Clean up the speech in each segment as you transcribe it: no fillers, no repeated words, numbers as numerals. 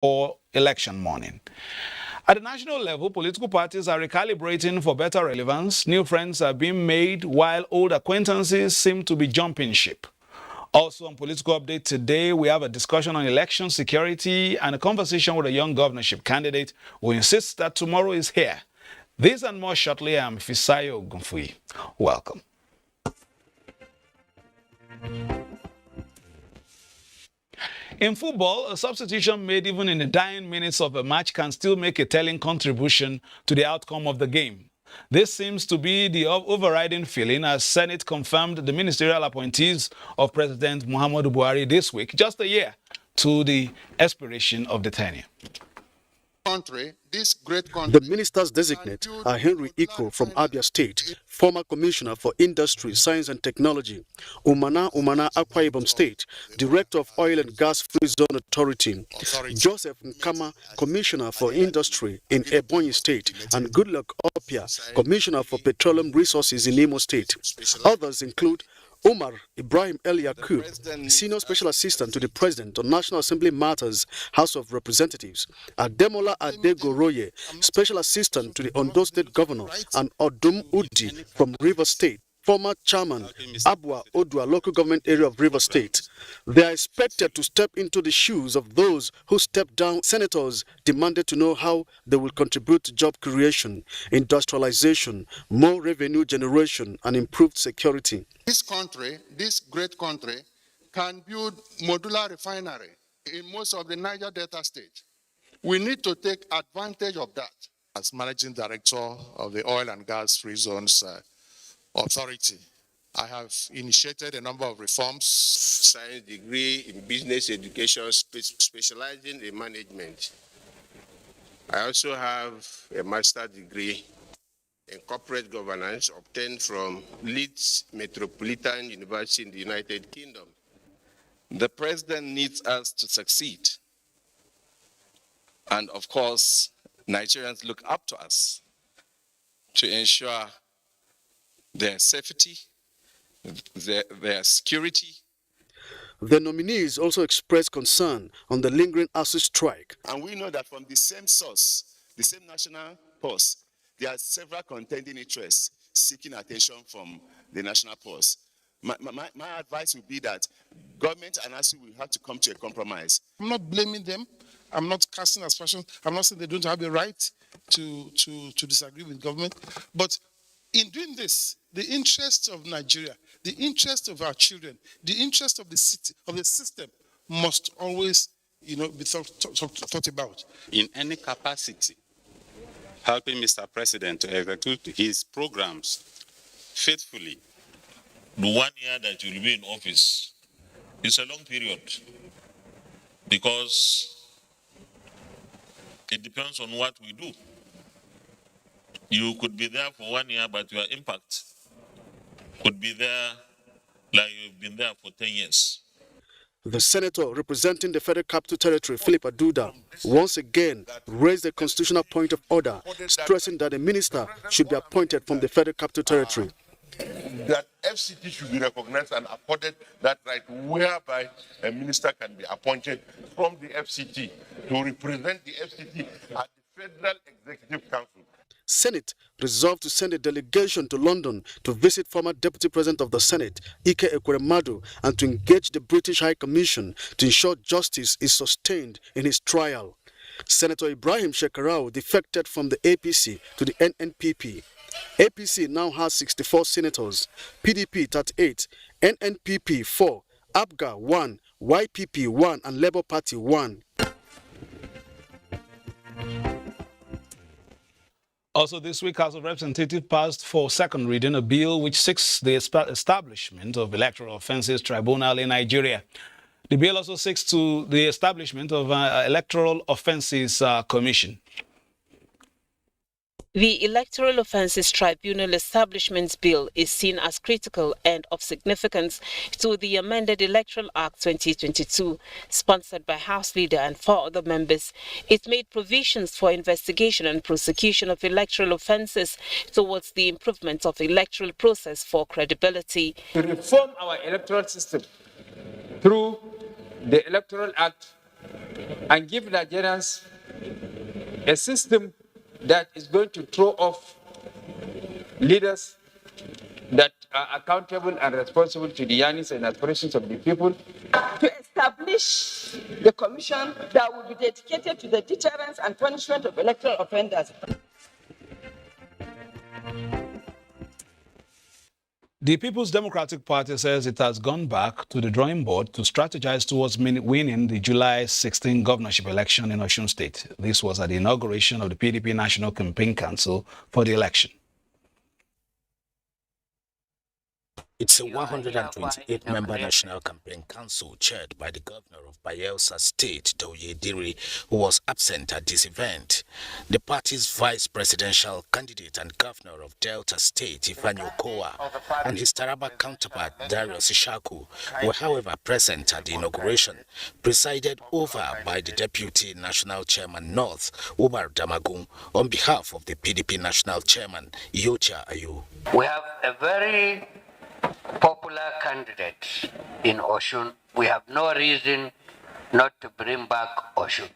or election morning. At the national level, political parties are recalibrating for better relevance. New friends are being made while old acquaintances seem to be jumping ship. Also on Political Update today, we have a discussion on election security and a conversation with a young governorship candidate who insists that tomorrow is here. This and more shortly. I'm Fisayo Ogunfuyi. Welcome. In football, a substitution made even in the dying minutes of a match can still make a telling contribution to the outcome of the game. This seems to be the overriding feeling as Senate confirmed the ministerial appointees of President Muhammadu Buhari this week, just a year to the expiration of the tenure. The ministers designate are Henry Iko from Abia State, former Commissioner for Industry, Science and Technology, Umana Akwa Ibom State, Director of Oil and Gas Free Zone Authority, Joseph Nkama, Commissioner for Industry in Ebonyi State, and Goodluck Opia, Commissioner for Petroleum Resources in Imo State. Others include Omar Ibrahim El Yakub, Senior Special Assistant to the President on National Assembly Matters, House of Representatives, Ademola Adegoroye, Special Assistant to the Ondo State Governor, and Odum Udi from Rivers State, former Chairman, Abua Odua Local Government Area of Rivers State. They are expected to step into the shoes of those who stepped down. Senators demanded to know how they will contribute to job creation, industrialization, more revenue generation, and improved security. This country, this great country, can build modular refinery in most of the Niger Delta state. We need to take advantage of that. As Managing Director of the Oil and Gas Free Zones Authority, I have initiated a number of reforms. Science degree in business education, specializing in management. I also have a master's degree in corporate governance obtained from Leeds Metropolitan University in the United Kingdom. The president needs us to succeed. And of course, Nigerians look up to us to ensure their safety, their security. The nominees also expressed concern on the lingering ASUU strike. And we know that from the same source, the same national pulse, there are several contending interests seeking attention from the national pulse. My advice would be that government and ASUU will have to come to a compromise. I'm not blaming them. I'm not casting aspersions. I'm not saying they don't have the right to disagree with government. But in doing this, the interests of Nigeria, the interests of our children, the interest of the city, of the system, must always, be thought about. In any capacity, helping Mr. President to execute his programs faithfully. The 1 year that you will be in office is a long period because it depends on what we do. You could be there for 1 year, but your impact could be there like you've been there for 10 years. The senator representing the Federal Capital Territory, Philip Aduda, once again raised the constitutional point of order, stressing that a minister should be appointed from the Federal Capital Territory. That FCT should be recognized and accorded that right, whereby a minister can be appointed from the FCT to represent the FCT at the Federal Executive Council. Senate resolved to send a delegation to London to visit former Deputy President of the Senate, Ike Ekweremadu, and to engage the British High Commission to ensure justice is sustained in his trial. Senator Ibrahim Shekarau defected from the APC to the NNPP. APC now has 64 senators, PDP 38, NNPP 4, ABGA 1, YPP 1, and Labour Party 1. Also this week, House of Representatives passed for second reading a bill which seeks the establishment of Electoral Offences Tribunal in Nigeria. The bill also seeks to the establishment of Electoral Offences Commission. The Electoral Offences Tribunal Establishment Bill is seen as critical and of significance to the amended Electoral Act 2022, sponsored by House Leader and 4 other members. It made provisions for investigation and prosecution of electoral offences towards the improvement of the electoral process for credibility. To reform our electoral system through the Electoral Act and give Nigerians a system that is going to throw off leaders that are accountable and responsible to the yearnings and aspirations of the people. To establish the commission that will be dedicated to the deterrence and punishment of electoral offenders. The People's Democratic Party says it has gone back to the drawing board to strategize towards winning the July 16 governorship election in Osun State. This was at the inauguration of the PDP National Campaign Council for the election. It's a 128-member National Campaign Council chaired by the governor of Bayelsa State, Doye Diri, who was absent at this event. The party's vice presidential candidate and governor of Delta State, Ifeanyi Okowa, and his Taraba counterpart, Darius Ishaku, were however present at the inauguration, presided over by the deputy national chairman North, Umar Damagun, on behalf of the PDP national chairman, Iyocha Ayu. We have a very popular candidate in Osun. We have no reason not to bring back Osun.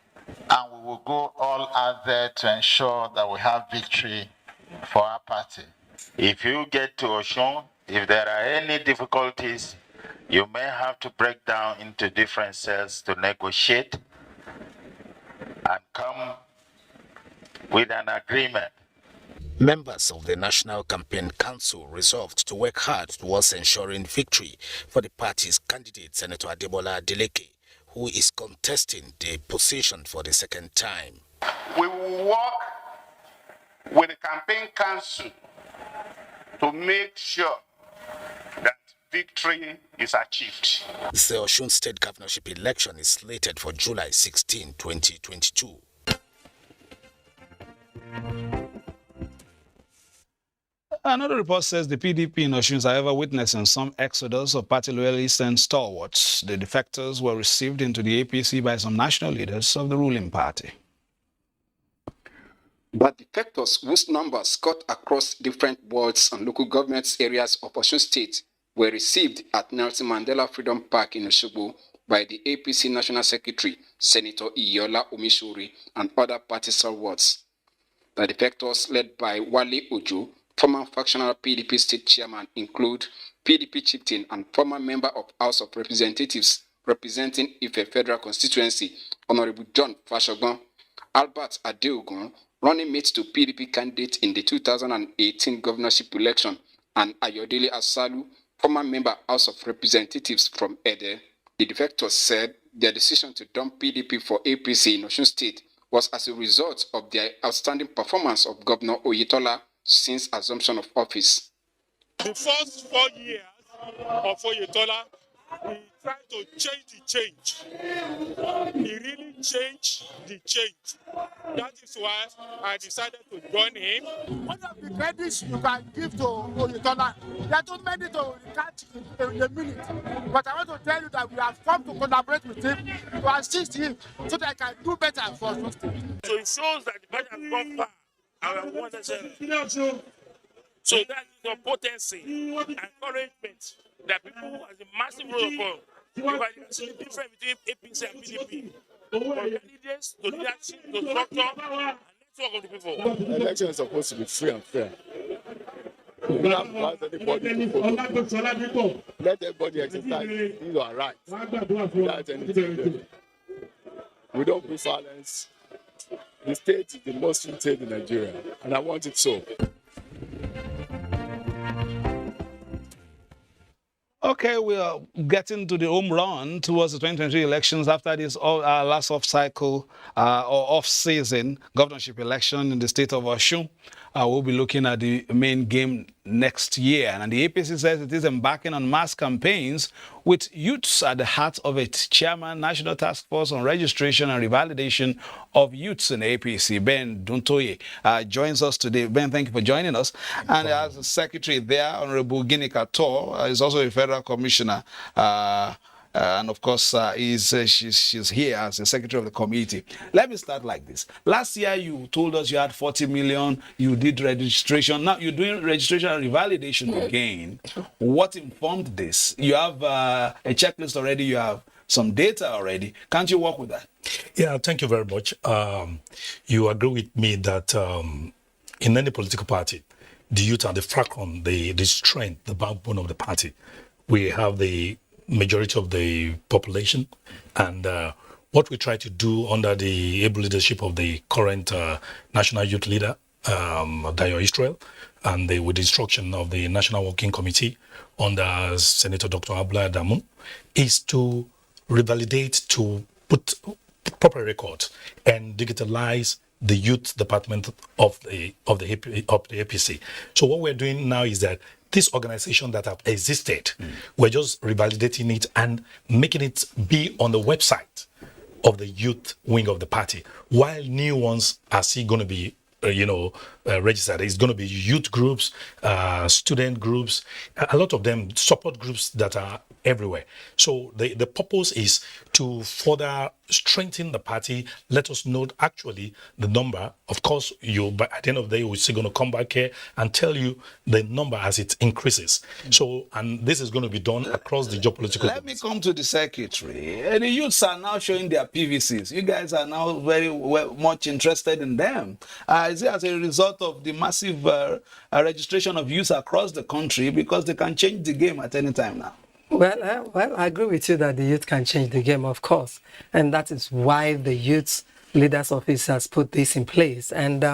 And we will go all out there to ensure that we have victory for our party. If you get to Osun, if there are any difficulties, you may have to break down into different cells to negotiate and come with an agreement. Members of the National Campaign Council resolved to work hard towards ensuring victory for the party's candidate, Senator Adebola Adeleke, who is contesting the position for the second time. We will work with the Campaign Council to make sure that victory is achieved. The Osun State governorship election is slated for July 16, 2022. Another report says the PDP in Osun is, however, witnessing some exodus of party loyalists and stalwarts. The defectors were received into the APC by some national leaders of the ruling party. But defectors whose numbers cut across different wards and local government areas of Osun State were received at Nelson Mandela Freedom Park in Osogbo by the APC National Secretary, Senator Iyola Omishori, and other party stalwarts. The defectors, led by Wale Ojo, former factional PDP state chairman, include PDP chieftain and former member of House of Representatives representing Ife Federal Constituency, Honorable John Fashogbon, Albert Adeogun, running mate to PDP candidate in the 2018 governorship election, and Ayodele Asalu, former member House of Representatives from Ede. The defectors said their decision to dump PDP for APC in Osun State was as a result of their outstanding performance of Governor Oyetola since assumption of office. The first 4 years of Oyetola, he tried to change the change. He really changed the change. That is why I decided to join him. One of the credits you can give to Oyetola, there are too many to catch in a minute. But I want to tell you that we have come to collaborate with him, to assist him, so that I can do better for us. So it shows that the party has gone far. So that is the potency, encouragement that people has a massive role for. Because you see the difference between APC and PDP. From candidates to leadership to structure and network of the people. The election is supposed to be free and fair. We don't have to ask anybody to vote. Let everybody exercise his or her rights without anything. We don't do violence. The state is the most free state in Nigeria, and I want it so. Okay, we are getting to the home run towards the 2023 elections after this last off-cycle or off-season governorship election in the state of Osun. We'll be looking at the main game next year. And the APC says it is embarking on mass campaigns with youths at the heart of it. Chairman, National Task Force on Registration and Revalidation of Youths in APC, Ben Duntoye, joins us today. Ben, thank you for joining us. And as a secretary there, Honorable Ginika Tor is also a federal commissioner. And of course, she's here as the secretary of the committee. Let me start like this. Last year, you told us you had 40 million. You did registration. Now you're doing registration and revalidation again. What informed this? You have a checklist already. You have some data already. Can't you work with that? Yeah, thank you very much. You agree with me that in any political party, the youth are the fulcrum, the strength, the backbone of the party. We have the majority of the population, and what we try to do under the able leadership of the current national youth leader, Dayo Israel, and with the instruction of the National Working Committee under Senator Dr. Abla Adamu, is to revalidate, to put proper records and digitalize the youth department of the APC. So what we're doing now is that this organization that have existed, we're just revalidating it and making it be on the website of the youth wing of the party, while new ones are still going to be registered. It's going to be youth groups, student groups, a lot of them support groups that are everywhere. So the purpose is to further strengthen the party, let us know actually the number. Of course, but at the end of the day, we're still going to come back here and tell you the number as it increases. So, and this is going to be done across the geopolitical. Let me come to the secretary. The youths are now showing their PVCs. You guys are now very much interested in them. Is it as a result of the massive registration of youths across the country, because they can change the game at any time now? Well, I agree with you that the youth can change the game, of course. And that is why the Youth Leaders Office has put this in place. And,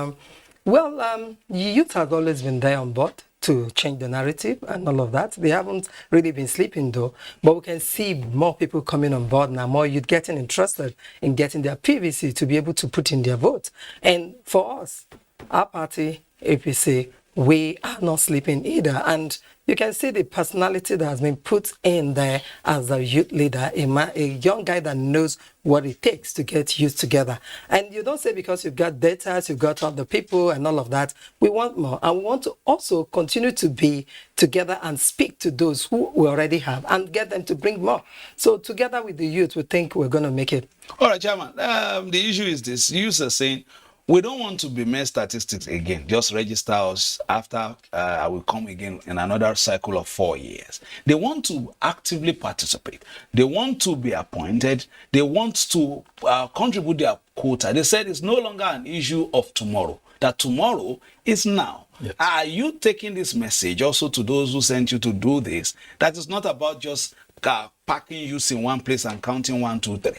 youth has always been there on board to change the narrative and all of that. They haven't really been sleeping, though. But we can see more people coming on board now, more youth getting interested in getting their PVC to be able to put in their vote. And for us, our party, APC, we are not sleeping either. And you can see the personality that has been put in there as a youth leader, a young guy that knows what it takes to get youth together. And you don't say because you've got data, you've got all the people and all of that. We want more. And we want to also continue to be together and speak to those who we already have and get them to bring more. So together with the youth, we think we're going to make it. All right, Chairman. The issue is this. Youth are saying, we don't want to be mere statistics again. Just register us after I will come again in another cycle of 4 years. They want to actively participate. They want to be appointed. They want to contribute their quota. They said it's no longer an issue of tomorrow, that tomorrow is now. Yes. Are you taking this message also to those who sent you to do this? That is not about just packing youths in one place and counting 1, 2, 3.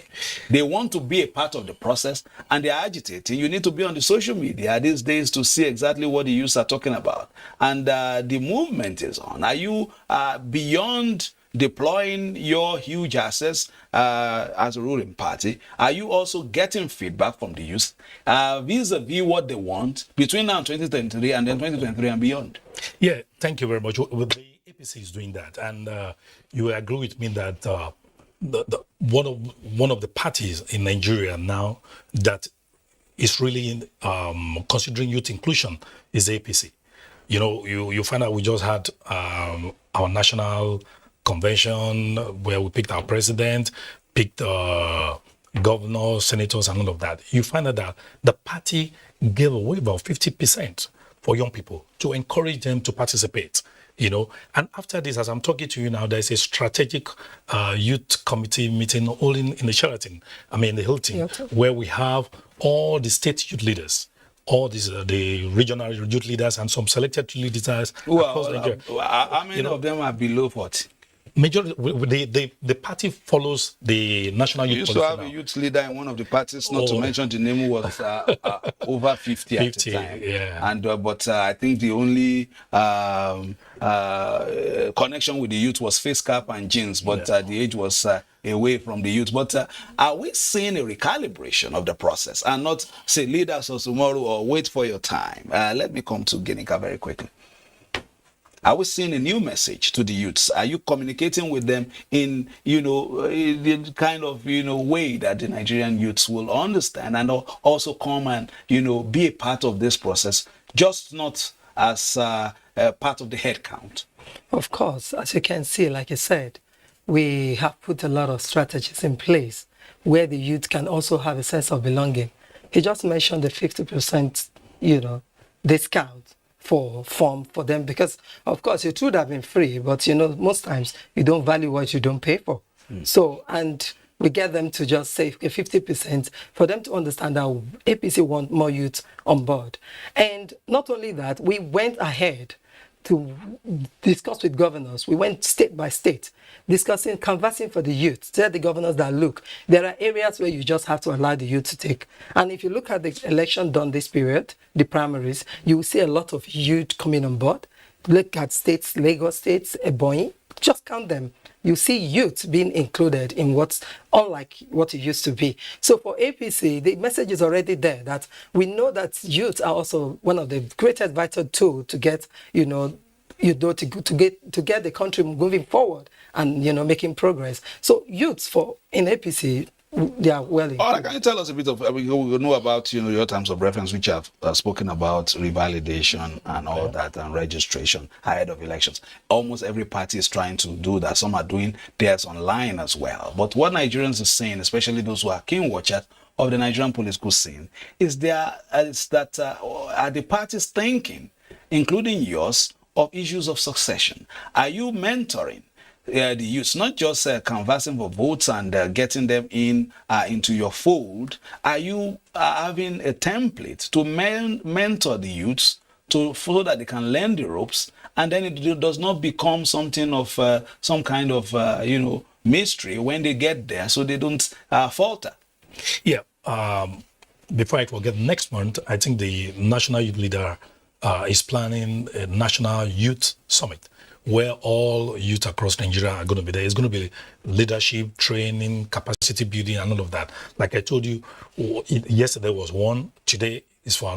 They want to be a part of the process, and they are agitating. You need to be on the social media these days to see exactly what the youths are talking about. And the movement is on. Are you beyond deploying your huge assets as a ruling party? Are you also getting feedback from the youth vis-a-vis what they want between now and 2023 and then 2023 and beyond? Yeah, thank you very much. The APC is doing that, and you agree with me that one of the parties in Nigeria now that is really considering youth inclusion is the APC. You know, you find out we just had our national convention where we picked our president, picked governors, senators, and all of that. You find out that the party gave away about 50% for young people to encourage them to participate. You know, and after this, as I'm talking to you now, there's a strategic youth committee meeting all in the Sheraton, the Hilton, where we have all the state youth leaders, all these the regional youth leaders, and some selected youth leaders across Nigeria. How many of them are below 40? Majority, the party follows the national youth. We used to have a youth leader in one of the parties, not to mention the name, who was over 50 at the time. Yeah. And but I think the only connection with the youth was face cap and jeans, but the age was away from the youth. But are we seeing a recalibration of the process and not say lead us or tomorrow or wait for your time? Let me come to Ginika very quickly. Are we seeing a new message to the youths? Are you communicating with them in, the kind of, way that the Nigerian youths will understand and also come and, be a part of this process, just not as part of the head count? Of course, as you can see, like I said, we have put a lot of strategies in place where the youth can also have a sense of belonging. He just mentioned the 50%, discount for them, because of course it would have been free, but most times you don't value what you don't pay for. So, and we get them to just say 50% for them to understand that APC want more youth on board. And not only that, we went ahead to discuss with governors. We went state by state, discussing, canvassing for the youth. Tell the governors that, look, there are areas where you just have to allow the youth to take. And if you look at the election done this period, the primaries, you will see a lot of youth coming on board. Look at states, Lagos states, Ebonyi, just count them. You see youth being included in what's unlike what it used to be. So for APC, the message is already there that we know that youth are also one of the greatest vital tools to get, to get the country moving forward and, making progress. So youths in APC, they are well included. Can you tell us a bit of, we know about, your terms of reference, which have spoken about revalidation and all that, and registration ahead of elections. Almost every party is trying to do that. Some are doing theirs online as well. But what Nigerians are saying, especially those who are keen watchers of the Nigerian political scene, is are the parties thinking, including yours, of issues of succession? Are you mentoring the youth, not just canvassing for votes and getting them into your fold? Are you having a template to mentor the youths so that they can learn the ropes, and then it does not become something of some kind of mystery when they get there, so they don't falter? Yeah. Before I forget, next month, I think the national youth leader is planning a national youth summit, where all youth across Nigeria are going to be there. It's going to be leadership, training, capacity building, and all of that. Like I told you, yesterday was one. Today is for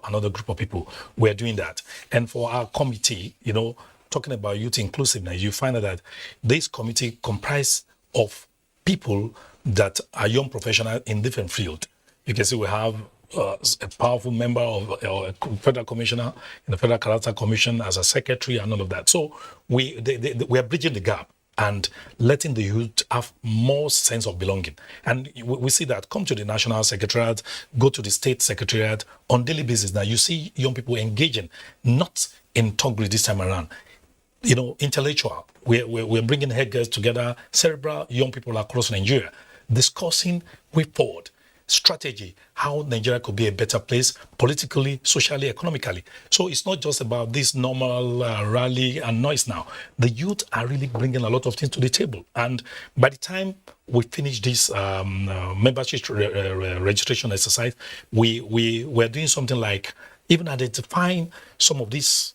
another group of people. We're doing that. And for our committee, talking about youth inclusiveness, you find out that this committee comprises of people that are young professionals in different fields. You can see we have a powerful member of a federal commissioner in the Federal Character Commission as a secretary and all of that. So we are bridging the gap and letting the youth have more sense of belonging. And we see that come to the national secretariat, go to the state secretariat on daily basis. Now you see young people engaging, not in Togri this time around. Intellectual. We're bringing headgears together, cerebral young people across Nigeria, discussing way forward, strategy, how Nigeria could be a better place politically, socially, economically. So it's not just about this normal rally and noise now. The youth are really bringing a lot of things to the table. And by the time we finish this membership registration exercise, we're doing something like even identifying some of these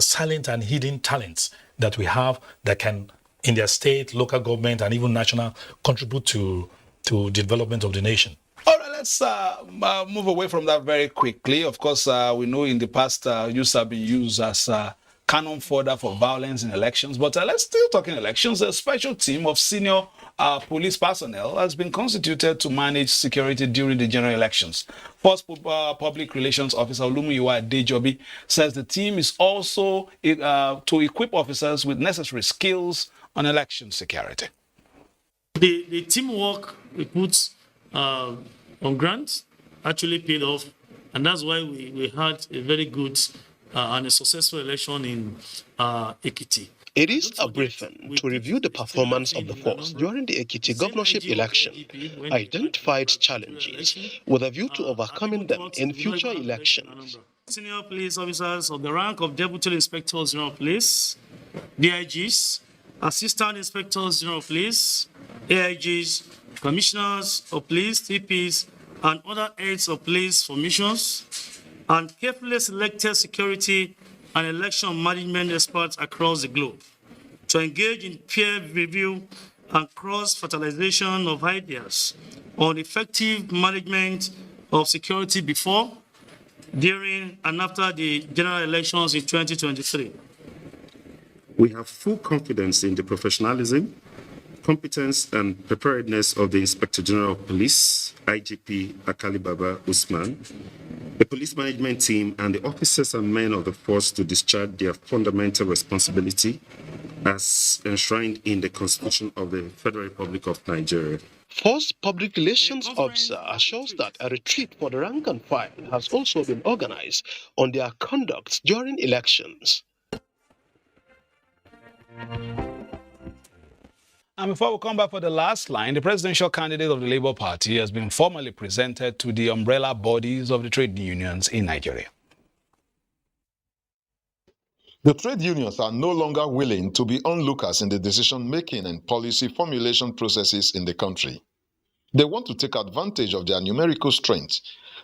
silent and hidden talents that we have that can, in their state, local government, and even national, contribute to the development of the nation. All right, let's move away from that very quickly. Of course, we know in the past youth have been used as cannon fodder for violence in elections. But let's still talk in elections. A special team of senior police personnel has been constituted to manage security during the general elections. First Public Relations Officer Olumuyiwa Adejobi says the team is also to equip officers with necessary skills on election security. The teamwork we put on ground actually paid off, and that's why we had a very good and a successful election in Ekiti. It is a briefing to review the performance of the force during the Ekiti governorship election, identified challenges with a view to overcoming them in future elections. Senior police officers of the rank of Deputy Inspectors General of Police, DIGs, Assistant Inspectors General of Police, AIGs, Commissioners of Police, TPs, and other heads of police formations, and carefully selected security and election management experts across the globe to engage in peer review and cross-fertilization of ideas on effective management of security before, during, and after the general elections in 2023. We have full confidence in the professionalism, competence, and preparedness of the Inspector General of Police, IGP Akali Baba Usman, the police management team, and the officers and men of the force to discharge their fundamental responsibility as enshrined in the Constitution of the Federal Republic of Nigeria. Force Public Relations Officer assures that a retreat for the rank and file has also been organized on their conduct during elections. And before we come back for the last line, the presidential candidate of the Labour Party has been formally presented to the umbrella bodies of the trade unions in Nigeria. The trade unions are no longer willing to be onlookers in the decision-making and policy formulation processes in the country. They want to take advantage of their numerical strength,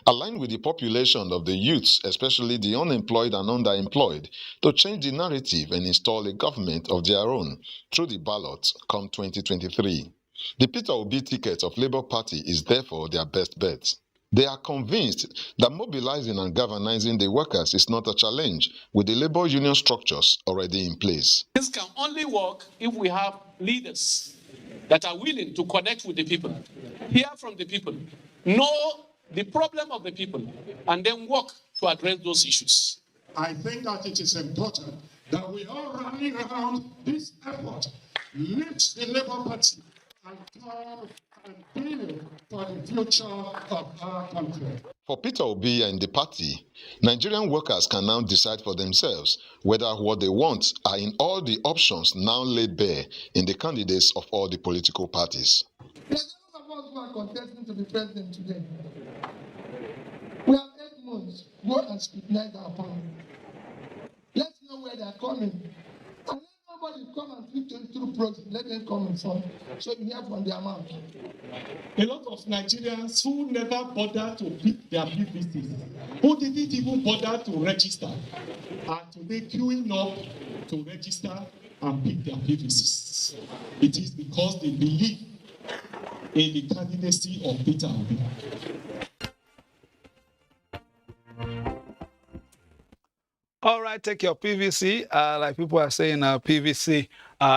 align with the population of the youths, especially the unemployed and underemployed, to change the narrative and install a government of their own through the ballot come 2023. The Peter Obi ticket of Labour Party is therefore their best bet. They are convinced that mobilizing and galvanizing the workers is not a challenge with the labor union structures already in place. This can only work if we have leaders that are willing to connect with the people, hear from the people, know the problem of the people, and then work to address those issues. I think that it is important that we all rally around this effort, lift the Labour Party, and turn and build for the future of our country. For Peter Obi and the party, Nigerian workers can now decide for themselves whether what they want are in all the options now laid bare in the candidates of all the political parties. There's a lot of us who are contesting to be president today. We have 8 months. Go and scrutinize our power. Let's know where they are coming. And let nobody come and speak to through proxy. Let them come in front. So you hear from their mouth. A lot of Nigerians who never bothered to pick their PVCs, who didn't even bother to register, are today queuing up to register and pick their PVCs. It is because they believe in the candidacy of Peter Obi. All right, take your PVC. Like people are saying, PVC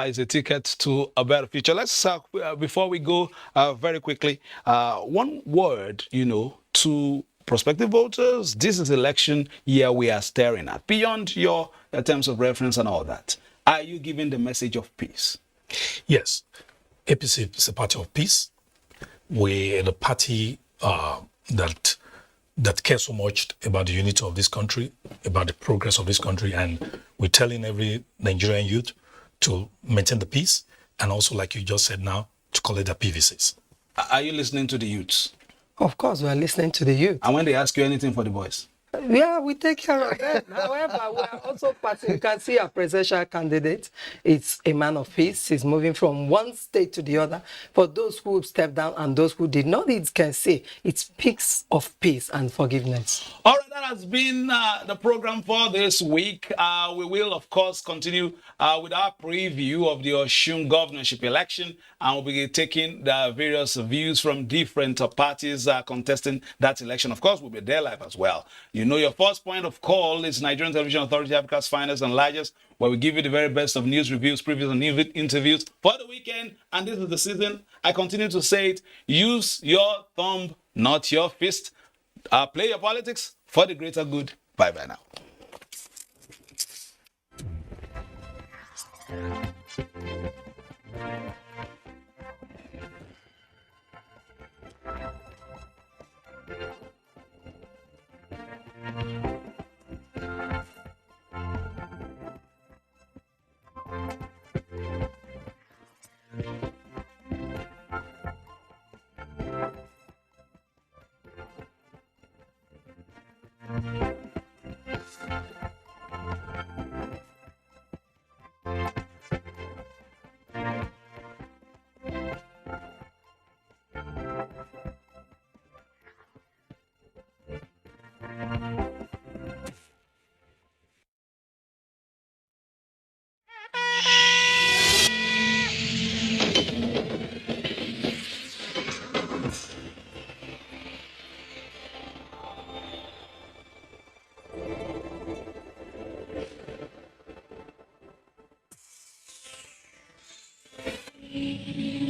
is a ticket to a better future. Let's, before we go very quickly, one word, to prospective voters. This is election year we are staring at. Beyond your terms of reference and all that, are you giving the message of peace? Yes. APC is a party of peace. We're the party that cares so much about the unity of this country, about the progress of this country, and we're telling every Nigerian youth to maintain the peace, and also, like you just said now, to collect their PVCs. Are you listening to the youths? Of course, we are listening to the youth. And when they ask you anything for the boys? Yeah, we take care of them. However, we are also party. You can see our presidential candidate. It's a man of peace. He's moving from one state to the other. For those who stepped down and those who did not, it can say it speaks of peace and forgiveness. All right, that has been the program for this week. We will, of course, continue with our preview of the Osun governorship election, and we'll be taking the various views from different parties contesting that election. Of course, we'll be there live as well. You know, your first point of call is Nigerian Television Authority, Africa's finest and largest, where we give you the very best of news, reviews, previews, and interviews for the weekend. And this is the season. I continue to say it. Use your thumb, not your fist. Play your politics for the greater good. Bye-bye now. Thank you.